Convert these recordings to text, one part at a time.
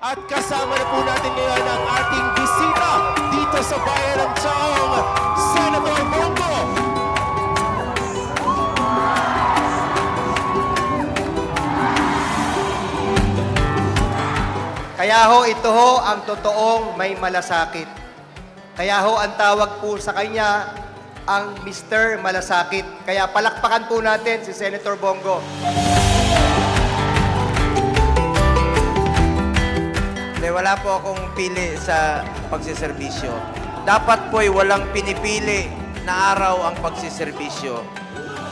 At kasama na po natin ngayon ang ating bisita dito sa Bayan ng Chaong, Senator Bongo. Kaya ho, ito ho ang totoong may malasakit. Kaya ho, ang tawag po sa kanya, ang Mr. Malasakit. Kaya palakpakan po natin si Senator Bongo. Wala po akong pili sa pagsiservisyo. Dapat po'y walang pinipili na araw ang pagsiservisyo.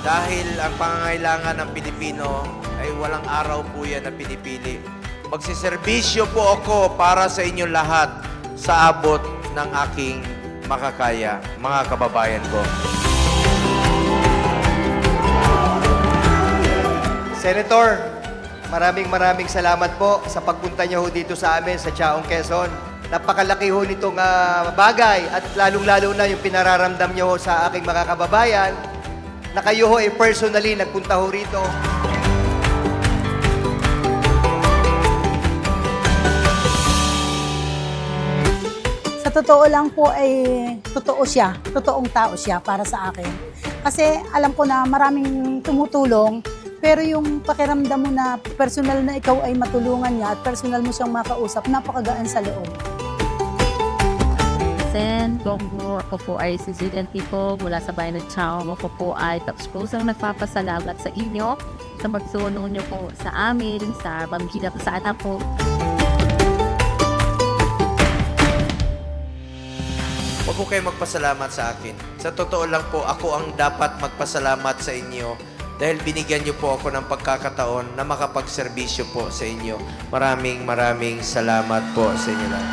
Dahil ang pangangailangan ng Pilipino ay walang araw po yan na pinipili. Magsiservisyo po ako para sa inyo lahat sa abot ng aking makakaya, mga kababayan ko. Senator, maraming salamat po sa pagpunta niyo ho dito sa amin sa Chaong, Quezon. Napakalaki ho nitong bagay at lalong-lalo na yung pinararamdam niyo ho sa aking mga kababayan na kayo ho ay personally nagpunta ho rito. Sa totoo lang po ay totoo siya, totoong tao siya para sa akin. Kasi alam ko na maraming tumutulong, pero yung pakiramdam mo na personal na ikaw ay matulungan niya at personal mo siyang makausap, napakagaan sa loob. Sen, Bongo, ako po ay si Zidane Tipo mula sa Bayan ng Chaong. Ako po ay tapos-pusang nagpapasalamat sa inyo sa magsunod niyo po sa amin, sa pamilya ko sa anak ko. Huwag po kayo magpasalamat sa akin. Sa totoo lang po, ako ang dapat magpasalamat sa inyo dahil binigyan niyo po ako ng pagkakataon na makapagserbisyo po sa inyo. Maraming salamat po sa inyo lahat.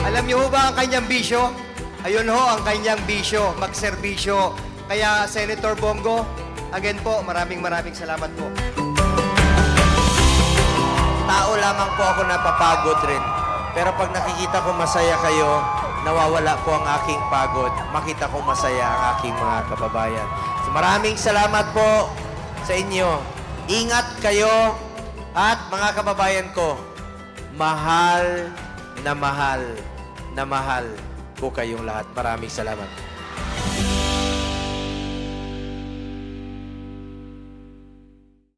Alam niyo ho ba ang kanyang bisyo? Ayun ho ang kanyang bisyo, magserbisyo. Kaya Senator Bongo, again po, maraming salamat po. Tao lamang po ako napapagod rin. Pero pag nakikita ko masaya kayo, nawawala po ang aking pagod. Makita ko masaya ang aking mga kababayan. So maraming salamat po sa inyo. Ingat kayo at mga kababayan ko, mahal na mahal po kayong lahat. Maraming salamat.